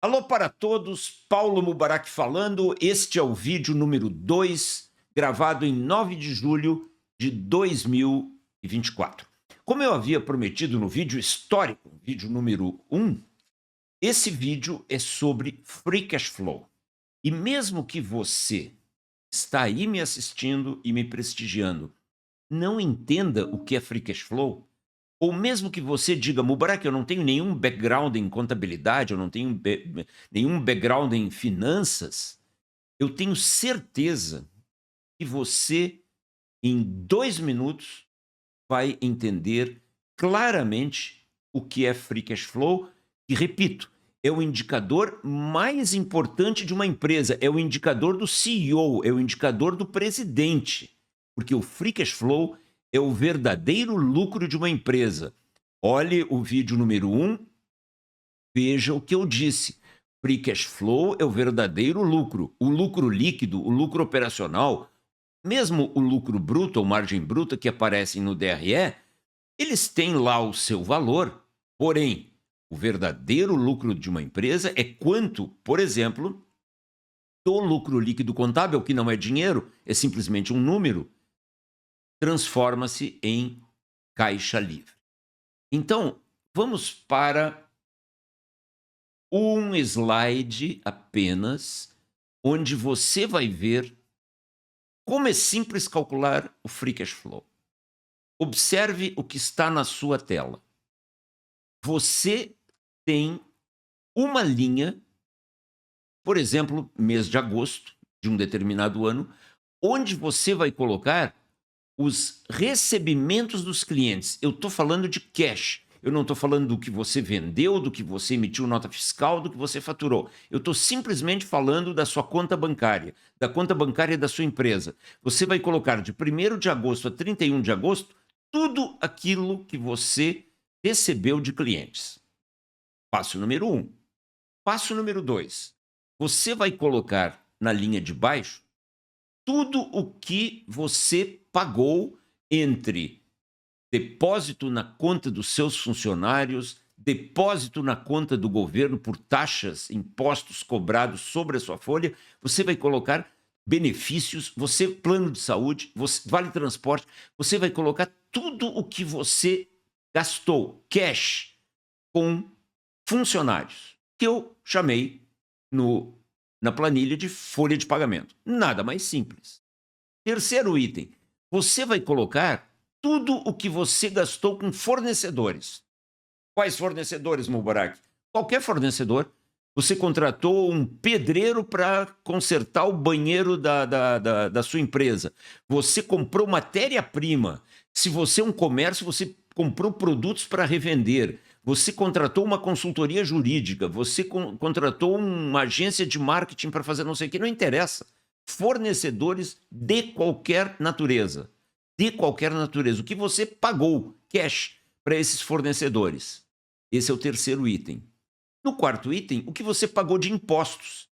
Alô para todos, Paulo Mubarak falando. Este é o vídeo número 2, gravado em 9 de julho de 2024. Como eu havia prometido no vídeo histórico, vídeo número 1, esse vídeo é sobre Free Cash Flow. E mesmo que você está aí me assistindo e me prestigiando, não entenda o que é Free Cash Flow, ou mesmo que você diga, Mubarak, eu não tenho nenhum background em contabilidade, eu não tenho nenhum background em finanças, eu tenho certeza que você, em 2 minutos, vai entender claramente o que é Free Cash Flow. E repito, é o indicador mais importante de uma empresa, é o indicador do CEO, é o indicador do presidente, porque o Free Cash Flow é o verdadeiro lucro de uma empresa. Olhe o vídeo número 1, veja o que eu disse. Free Cash Flow é o verdadeiro lucro. O lucro líquido, o lucro operacional, mesmo o lucro bruto ou margem bruta que aparecem no DRE, eles têm lá o seu valor, porém, o verdadeiro lucro de uma empresa é quanto, por exemplo, do lucro líquido contábil, que não é dinheiro, é simplesmente um número, transforma-se em caixa livre. Então, vamos para um slide apenas, onde você vai ver como é simples calcular o Free Cash Flow. Observe o que está na sua tela. Você tem uma linha, por exemplo, mês de agosto de um determinado ano, onde você vai colocar os recebimentos dos clientes. Eu estou falando de cash. Eu não estou falando do que você vendeu, do que você emitiu nota fiscal, do que você faturou. Eu estou simplesmente falando da sua conta bancária, da conta bancária da sua empresa. Você vai colocar de 1º de agosto a 31 de agosto tudo aquilo que você recebeu de clientes. Passo número 1. Passo número 2. Você vai colocar na linha de baixo tudo o que você pagou entre depósito na conta dos seus funcionários, depósito na conta do governo por taxas, impostos cobrados sobre a sua folha. Você vai colocar benefícios, você plano de saúde, você, vale transporte, você vai colocar tudo o que você gastou, cash, com funcionários, que eu chamei na planilha de folha de pagamento. Nada mais simples. Terceiro item, você vai colocar tudo o que você gastou com fornecedores. Quais fornecedores, Mubarak? Qualquer fornecedor. Você contratou um pedreiro para consertar o banheiro da sua empresa. Você comprou matéria-prima. Se você é um comércio, você comprou produtos para revender. Você contratou uma consultoria jurídica. Você contratou uma agência de marketing para fazer não sei o que. Não interessa. Fornecedores de qualquer natureza. De qualquer natureza. O que você pagou, cash, para esses fornecedores. Esse é o terceiro item. No quarto item, o que você pagou de impostos.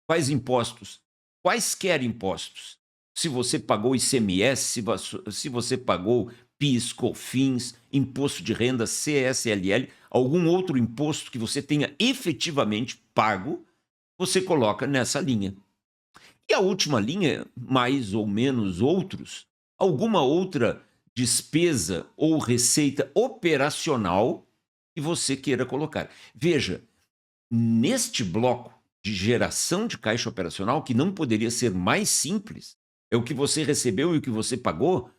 Quais impostos? Quaisquer impostos. Se você pagou ICMS, se você pagou PIS, COFINS, imposto de renda, CSLL, algum outro imposto que você tenha efetivamente pago, você coloca nessa linha. E a última linha, mais ou menos outros, alguma outra despesa ou receita operacional que você queira colocar. Veja, neste bloco de geração de caixa operacional, que não poderia ser mais simples, é o que você recebeu e o que você pagou.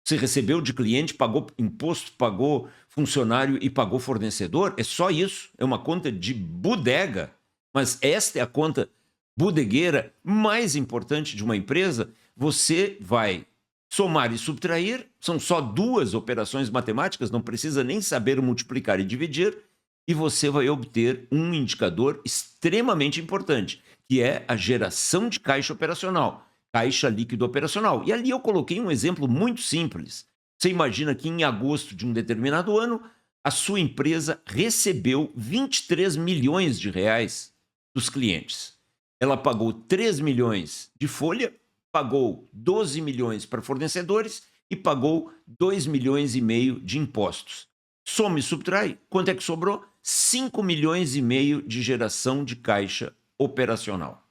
Você recebeu de cliente, pagou imposto, pagou funcionário e pagou fornecedor. É só isso. É uma conta de bodega. Mas esta é a conta bodegueira mais importante de uma empresa. Você vai somar e subtrair. São só 2 operações matemáticas, não precisa nem saber multiplicar e dividir. E você vai obter um indicador extremamente importante, que é a geração de caixa operacional, caixa líquido operacional. E ali eu coloquei um exemplo muito simples. Você imagina que em agosto de um determinado ano, a sua empresa recebeu 23 milhões de reais dos clientes. Ela pagou 3 milhões de folha, pagou 12 milhões para fornecedores e pagou 2 milhões e meio de impostos. Soma e subtrai, quanto é que sobrou? 5 milhões e meio de geração de caixa operacional.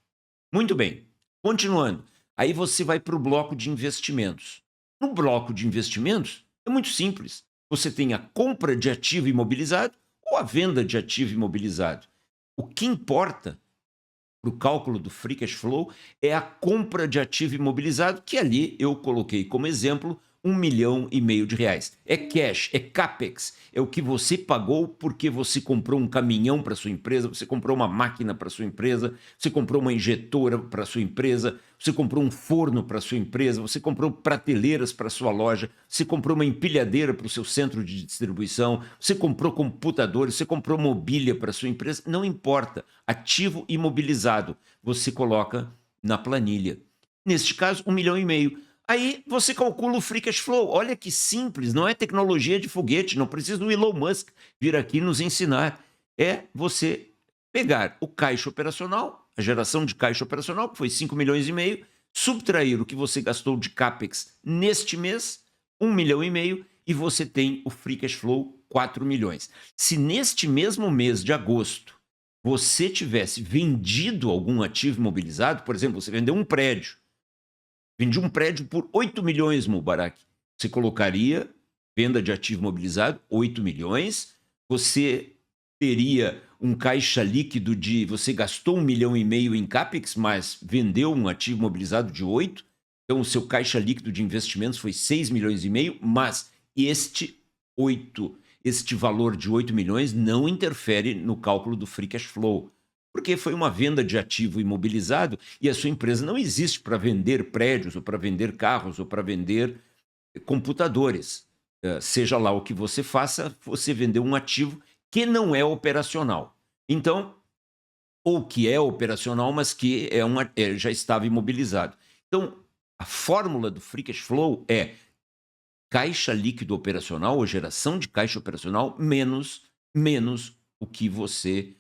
Muito bem, continuando. Aí você vai para o bloco de investimentos. No bloco de investimentos, é muito simples. Você tem a compra de ativo imobilizado ou a venda de ativo imobilizado. O que importa para o cálculo do Free Cash Flow é a compra de ativo imobilizado, que ali eu coloquei como exemplo R$ 1,5 milhão de reais. É cash, é CAPEX, é o que você pagou porque você comprou um caminhão para sua empresa, você comprou uma máquina para sua empresa, você comprou uma injetora para sua empresa, você comprou um forno para sua empresa, você comprou prateleiras para sua loja, você comprou uma empilhadeira para o seu centro de distribuição, você comprou computadores, você comprou mobília para sua empresa, não importa. Ativo imobilizado, você coloca na planilha. Neste caso, R$ 1,5 milhão. Aí você calcula o Free Cash Flow. Olha que simples, não é tecnologia de foguete, não precisa do Elon Musk vir aqui nos ensinar. É você pegar o caixa operacional, a geração de caixa operacional, que foi 5,5 milhões, subtrair o que você gastou de CAPEX neste mês, 1,5 milhão, e você tem o Free Cash Flow 4 milhões. Se neste mesmo mês de agosto você tivesse vendido algum ativo imobilizado, por exemplo, você vendeu um prédio, vendi um prédio por 8 milhões, Mubarak. Você colocaria venda de ativo imobilizado, 8 milhões. Você teria um caixa líquido de... Você gastou 1,5 milhão em CAPEX, mas vendeu um ativo imobilizado de 8. Então, o seu caixa líquido de investimentos foi 6,5 milhões, mas este valor de 8 milhões não interfere no cálculo do Free Cash Flow, porque foi uma venda de ativo imobilizado e a sua empresa não existe para vender prédios, ou para vender carros, ou para vender computadores. Seja lá o que você faça, você vendeu um ativo que não é operacional. Então, ou que é operacional, mas que já estava imobilizado. Então, a fórmula do Free Cash Flow é caixa líquido operacional, ou geração de caixa operacional, menos o que você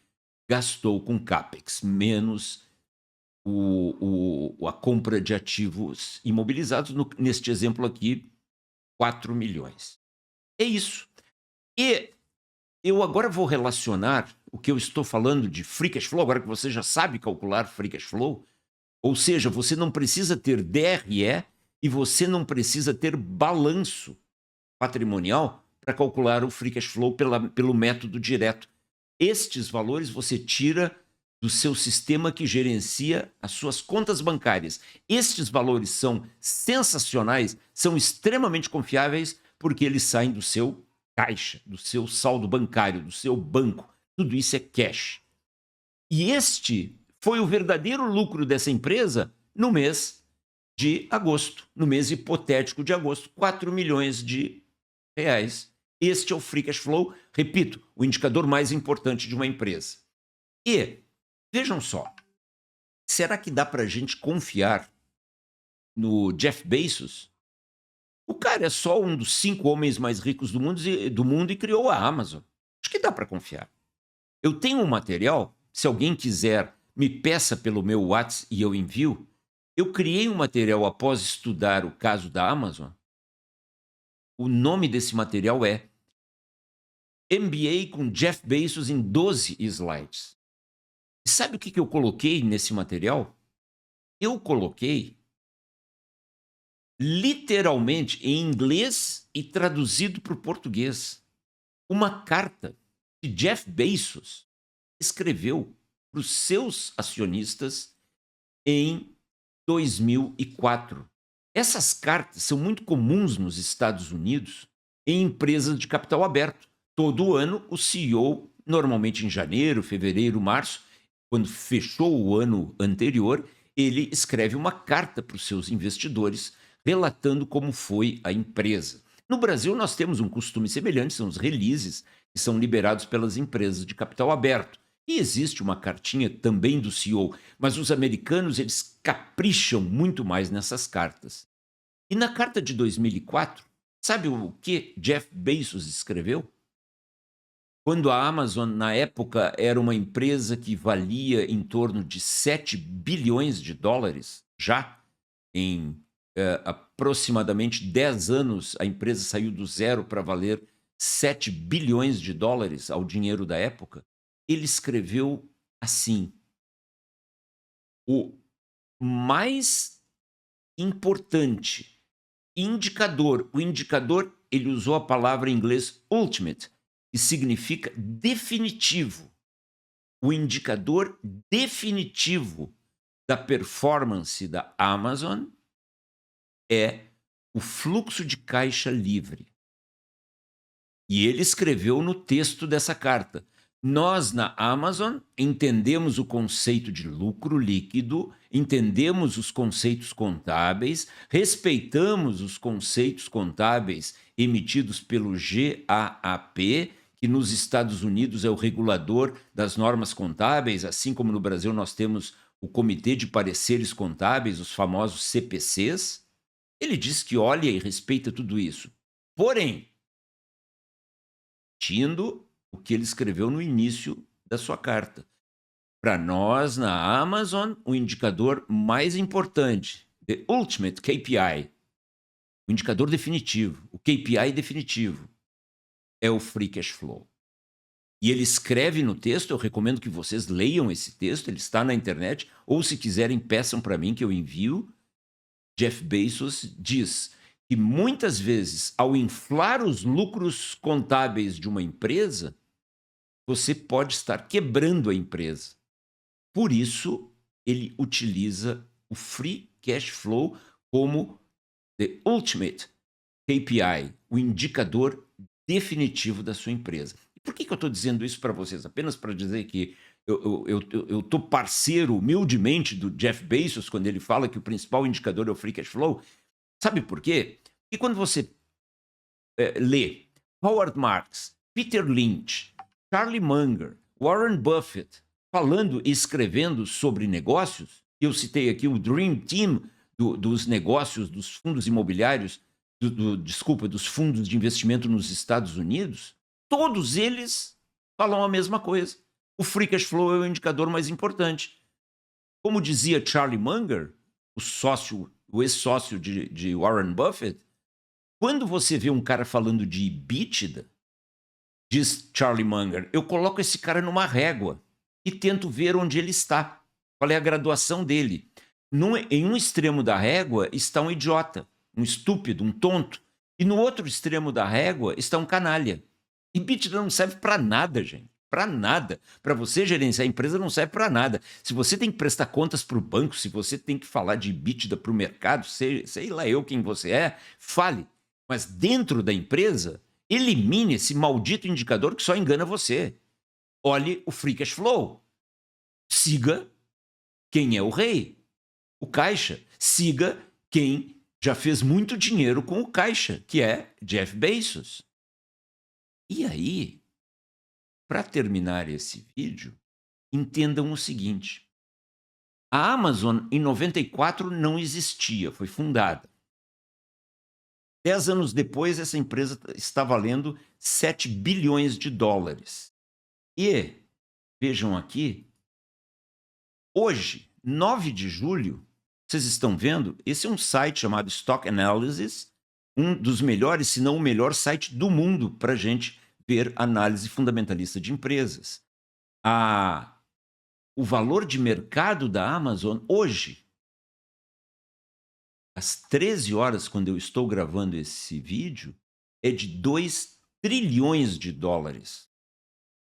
gastou com CAPEX, menos a compra de ativos imobilizados, neste exemplo aqui, 4 milhões. É isso. E eu agora vou relacionar o que eu estou falando de Free Cash Flow, agora que você já sabe calcular Free Cash Flow, ou seja, você não precisa ter DRE e você não precisa ter balanço patrimonial para calcular o Free Cash Flow pelo método direto. Estes valores você tira do seu sistema que gerencia as suas contas bancárias. Estes valores são sensacionais, são extremamente confiáveis, porque eles saem do seu caixa, do seu saldo bancário, do seu banco. Tudo isso é cash. E este foi o verdadeiro lucro dessa empresa no mês de agosto, no mês hipotético de agosto, 4 milhões de reais. Este é o Free Cash Flow, repito, o indicador mais importante de uma empresa. E, vejam só, será que dá para a gente confiar no Jeff Bezos? O cara é só um dos 5 homens mais ricos do mundo e criou a Amazon. Acho que dá para confiar. Eu tenho um material, se alguém quiser, me peça pelo meu WhatsApp e eu envio. Eu criei um material após estudar o caso da Amazon. O nome desse material é MBA com Jeff Bezos em 12 slides. E sabe o que eu coloquei nesse material? Eu coloquei literalmente em inglês e traduzido para o português uma carta que Jeff Bezos escreveu para os seus acionistas em 2004. Essas cartas são muito comuns nos Estados Unidos em empresas de capital aberto. Todo ano, o CEO, normalmente em janeiro, fevereiro, março, quando fechou o ano anterior, ele escreve uma carta para os seus investidores relatando como foi a empresa. No Brasil, nós temos um costume semelhante, são os releases que são liberados pelas empresas de capital aberto. E existe uma cartinha também do CEO, mas os americanos, eles capricham muito mais nessas cartas. E na carta de 2004, sabe o que Jeff Bezos escreveu? Quando a Amazon, na época, era uma empresa que valia em torno de 7 bilhões de dólares, já em aproximadamente 10 anos, a empresa saiu do zero para valer 7 bilhões de dólares ao dinheiro da época, ele escreveu assim: o mais importante indicador, o indicador, ele usou a palavra em inglês ultimate, que significa definitivo. O indicador definitivo da performance da Amazon é o fluxo de caixa livre. E ele escreveu no texto dessa carta: nós na Amazon entendemos o conceito de lucro líquido, entendemos os conceitos contábeis, respeitamos os conceitos contábeis emitidos pelo GAAP, que nos Estados Unidos é o regulador das normas contábeis, assim como no Brasil nós temos o Comitê de Pareceres Contábeis, os famosos CPCs. Ele diz que olha e respeita tudo isso. Porém, repetindo o que ele escreveu no início da sua carta. Para nós, na Amazon, o indicador mais importante, the ultimate KPI, o indicador definitivo, o KPI definitivo, é o Free Cash Flow. E ele escreve no texto, eu recomendo que vocês leiam esse texto, ele está na internet, ou se quiserem, peçam para mim que eu envio. Jeff Bezos diz que muitas vezes, ao inflar os lucros contábeis de uma empresa, você pode estar quebrando a empresa. Por isso, ele utiliza o Free Cash Flow como the ultimate KPI, o indicador definitivo da sua empresa. E por que eu estou dizendo isso para vocês? Apenas para dizer que eu estou parceiro humildemente do Jeff Bezos quando ele fala que o principal indicador é o Free Cash Flow. Sabe por quê? Porque quando você lê Howard Marks, Peter Lynch, Charlie Munger, Warren Buffett falando e escrevendo sobre negócios, eu citei aqui o Dream Team dos negócios dos fundos imobiliários, dos fundos de investimento nos Estados Unidos, todos eles falam a mesma coisa. O Free Cash Flow é o indicador mais importante. Como dizia Charlie Munger, o ex-sócio de Warren Buffett, quando você vê um cara falando de EBITDA, diz Charlie Munger, eu coloco esse cara numa régua e tento ver onde ele está, qual é a graduação dele. Em um extremo da régua está um idiota, um estúpido, um tonto, e no outro extremo da régua está um canalha. EBITDA não serve para nada, gente. Para nada. Para você gerenciar a empresa não serve para nada. Se você tem que prestar contas para o banco, se você tem que falar de EBITDA para o mercado, sei lá eu quem você é, fale. Mas dentro da empresa, elimine esse maldito indicador que só engana você. Olhe o Free Cash Flow. Siga quem é o rei, o caixa. Siga quem já fez muito dinheiro com o caixa, que é Jeff Bezos. E aí, para terminar esse vídeo, entendam o seguinte. A Amazon, em 94, não existia, foi fundada. 10 anos depois, essa empresa está valendo 7 bilhões de dólares. E, vejam aqui, hoje, 9 de julho, vocês estão vendo, esse é um site chamado Stock Analysis, um dos melhores, se não o melhor site do mundo para a gente ver análise fundamentalista de empresas. O valor de mercado da Amazon hoje, às 13 horas, quando eu estou gravando esse vídeo, é de 2 trilhões de dólares.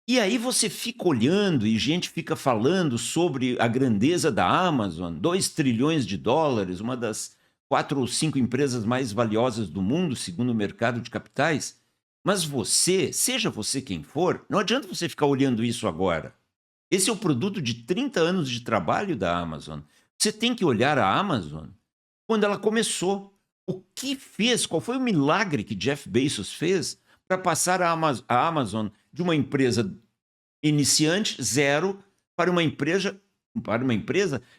E aí você fica olhando e gente fica falando sobre a grandeza da Amazon, 2 trilhões de dólares, uma das 4 ou 5 empresas mais valiosas do mundo, segundo o mercado de capitais. Mas você, seja você quem for, não adianta você ficar olhando isso agora. Esse é o produto de 30 anos de trabalho da Amazon. Você tem que olhar a Amazon quando ela começou. O que fez? Qual foi o milagre que Jeff Bezos fez para passar a Amazon de uma empresa iniciante, zero, para uma empresa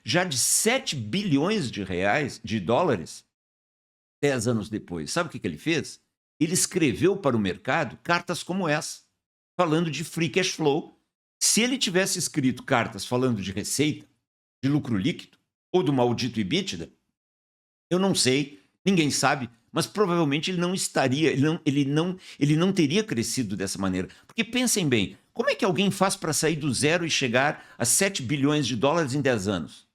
já de 7 bilhões de dólares, 10 anos depois? Sabe o que ele fez? Ele escreveu para o mercado cartas como essa, falando de Free Cash Flow. Se ele tivesse escrito cartas falando de receita, de lucro líquido ou do maldito EBITDA, eu não sei, ninguém sabe, mas provavelmente ele não estaria, ele não teria crescido dessa maneira. Porque pensem bem, como é que alguém faz para sair do zero e chegar a 7 bilhões de dólares em 10 anos?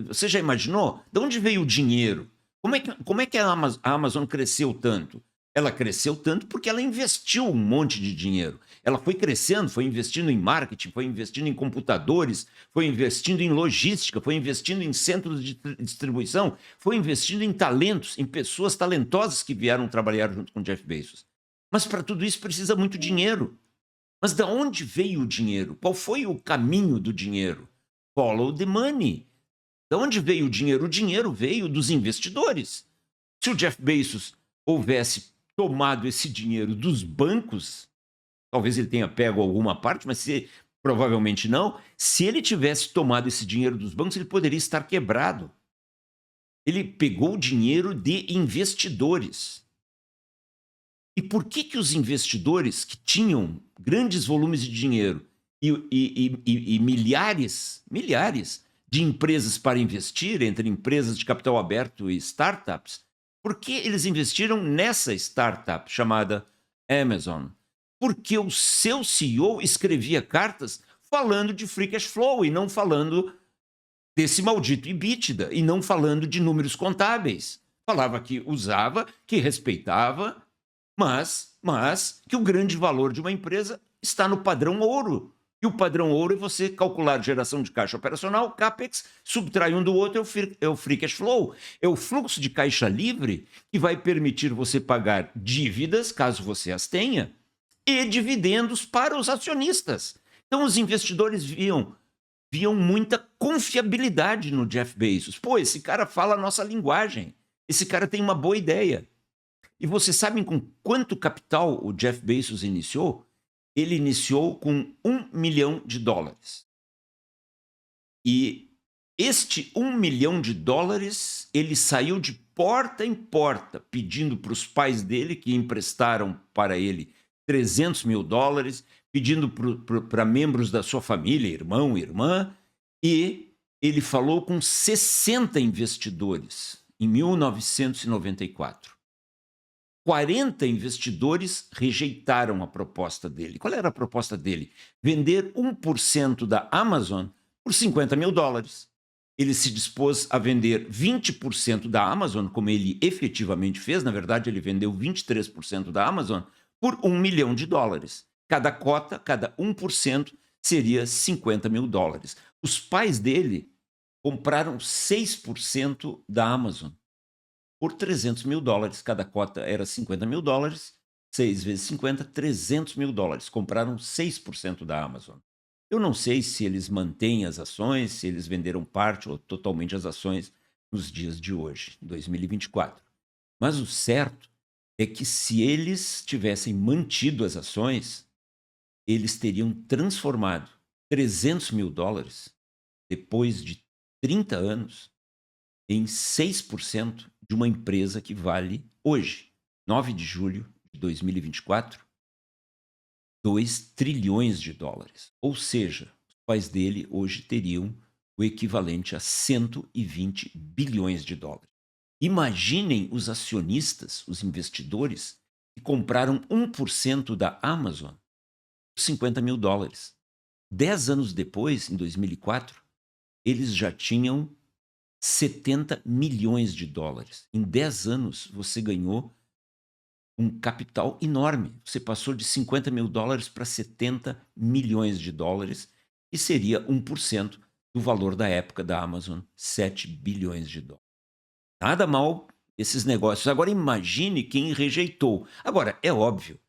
Você já imaginou? De onde veio o dinheiro? Como é que a Amazon cresceu tanto? Ela cresceu tanto porque ela investiu um monte de dinheiro. Ela foi crescendo, foi investindo em marketing, foi investindo em computadores, foi investindo em logística, foi investindo em centros de distribuição, foi investindo em talentos, em pessoas talentosas que vieram trabalhar junto com Jeff Bezos. Mas para tudo isso precisa muito dinheiro. Mas de onde veio o dinheiro? Qual foi o caminho do dinheiro? Follow the money. De onde veio o dinheiro? O dinheiro veio dos investidores. Se o Jeff Bezos houvesse tomado esse dinheiro dos bancos, talvez ele tenha pego alguma parte, mas provavelmente não. Se ele tivesse tomado esse dinheiro dos bancos, ele poderia estar quebrado. Ele pegou o dinheiro de investidores. E por que os investidores que tinham grandes volumes de dinheiro e milhares de empresas para investir, entre empresas de capital aberto e startups, por que eles investiram nessa startup chamada Amazon? Porque o seu CEO escrevia cartas falando de free cash flow e não falando desse maldito EBITDA e não falando de números contábeis. Falava que usava, que respeitava, mas que o grande valor de uma empresa está no padrão ouro. E o padrão ouro é você calcular geração de caixa operacional, CAPEX, subtrai um do outro, é o free cash flow. É o fluxo de caixa livre que vai permitir você pagar dívidas, caso você as tenha, e dividendos para os acionistas. Então os investidores viam muita confiabilidade no Jeff Bezos. Pô, esse cara fala a nossa linguagem. Esse cara tem uma boa ideia. E vocês sabem com quanto capital o Jeff Bezos iniciou? Ele iniciou com $1 milhão. E este $1 milhão, ele saiu de porta em porta, pedindo para os pais dele, que emprestaram para ele $300 mil, pedindo para membros da sua família, irmão, irmã, e ele falou com 60 investidores em 1994. 40 investidores rejeitaram a proposta dele. Qual era a proposta dele? Vender 1% da Amazon por $50 mil. Ele se dispôs a vender 20% da Amazon, como ele efetivamente fez. Na verdade, ele vendeu 23% da Amazon por $1 milhão. Cada cota, cada 1% seria $50 mil. Os pais dele compraram 6% da Amazon por $300 mil. Cada cota era $50 mil, 6 vezes 50, $300 mil. Compraram 6% da Amazon. Eu não sei se eles mantêm as ações, se eles venderam parte ou totalmente as ações nos dias de hoje, 2024. Mas o certo é que se eles tivessem mantido as ações, eles teriam transformado $300 mil depois de 30 anos em 6% de uma empresa que vale hoje, 9 de julho de 2024, $2 trilhões. Ou seja, os pais dele hoje teriam o equivalente a 120 bilhões de dólares. Imaginem os acionistas, os investidores, que compraram 1% da Amazon por $50 mil. 10 anos depois, em 2004, eles já tinham 70 milhões de dólares. Em 10 anos, você ganhou um capital enorme. Você passou de $50 mil para 70 milhões de dólares, e seria 1% do valor da época da Amazon, 7 bilhões de dólares. Nada mal esses negócios. Agora imagine quem rejeitou. Agora, é óbvio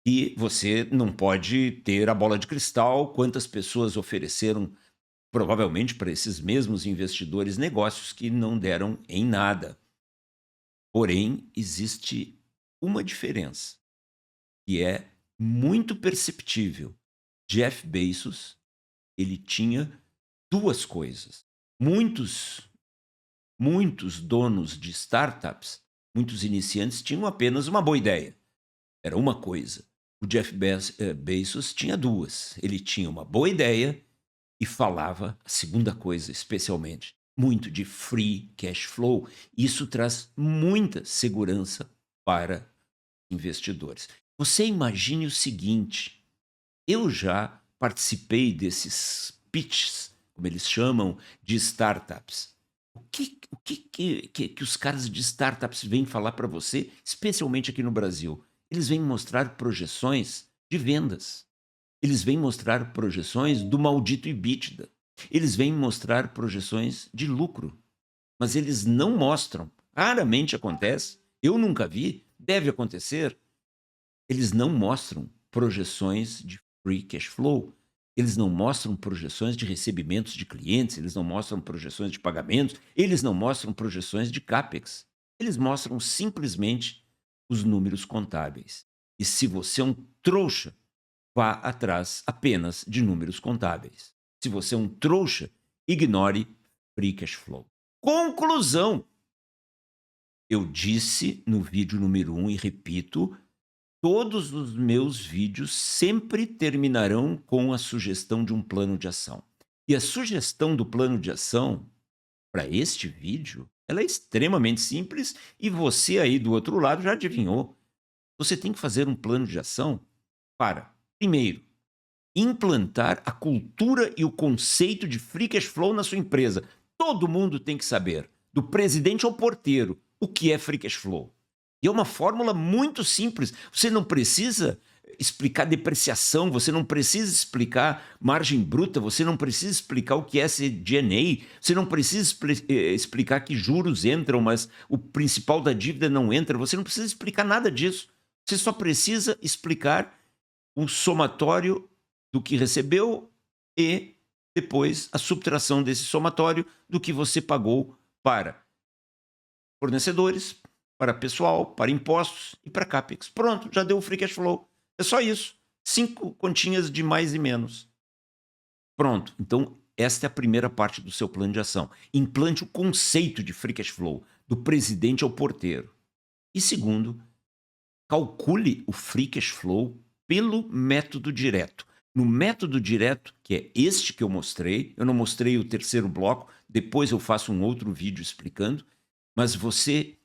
que você não pode ter a bola de cristal, quantas pessoas ofereceram provavelmente para esses mesmos investidores negócios que não deram em nada. Porém, existe uma diferença que é muito perceptível. Jeff Bezos, ele tinha duas coisas. Muitos donos de startups, muitos iniciantes, tinham apenas uma boa ideia. Era uma coisa. O Jeff Bezos tinha duas. Ele tinha uma boa ideia e falava, a segunda coisa especialmente, muito de free cash flow. Isso traz muita segurança para investidores. Você imagine o seguinte: eu já participei desses pitches, como eles chamam, de startups. O que os caras de startups vêm falar para você, especialmente aqui no Brasil? Eles vêm mostrar projeções de vendas. Eles vêm mostrar projeções do maldito EBITDA. Eles vêm mostrar projeções de lucro. Mas eles não mostram. Raramente acontece. Eu nunca vi. Deve acontecer. Eles não mostram projeções de free cash flow. Eles não mostram projeções de recebimentos de clientes. Eles não mostram projeções de pagamentos. Eles não mostram projeções de CAPEX. Eles mostram simplesmente os números contábeis. E se você é um trouxa, vá atrás apenas de números contábeis. Se você é um trouxa, ignore free cash flow. Conclusão. Eu disse no vídeo número 1 e repito, todos os meus vídeos sempre terminarão com a sugestão de um plano de ação. E a sugestão do plano de ação para este vídeo, ela é extremamente simples e você aí do outro lado já adivinhou. Você tem que fazer um plano de ação para, primeiro, implantar a cultura e o conceito de free cash flow na sua empresa. Todo mundo tem que saber, do presidente ao porteiro, o que é free cash flow. E é uma fórmula muito simples. Você não precisa explicar depreciação, você não precisa explicar margem bruta, você não precisa explicar o que é SG&A, você não precisa explicar que juros entram, mas o principal da dívida não entra, você não precisa explicar nada disso. Você só precisa explicar o somatório do que recebeu e depois a subtração desse somatório do que você pagou para fornecedores, para pessoal, para impostos e para CAPEX. Pronto, já deu o free cash flow. É só isso. 5 continhas de mais e menos. Pronto. Então, esta é a primeira parte do seu plano de ação. Implante o conceito de free cash flow, do presidente ao porteiro. E segundo, calcule o free cash flow pelo método direto. No método direto, que é este que eu mostrei, eu não mostrei o terceiro bloco, depois eu faço um outro vídeo explicando, mas você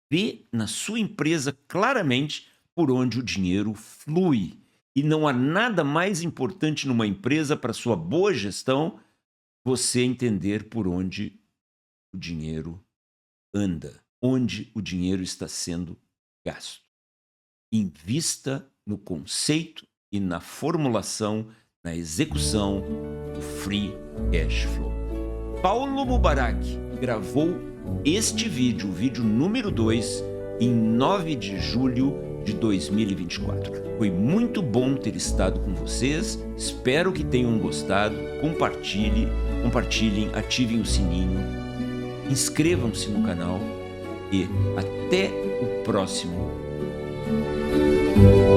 vê na sua empresa claramente por onde o dinheiro flui. E não há nada mais importante numa empresa para sua boa gestão você entender por onde o dinheiro anda, onde o dinheiro está sendo gasto. Invista no conceito e na formulação, na execução do free cash flow. Paulo Mubarak gravou este vídeo, o vídeo número 2, em 9 de julho de 2024. Foi muito bom ter estado com vocês, espero que tenham gostado, compartilhem, ativem o sininho, inscrevam-se no canal e até o próximo vídeo.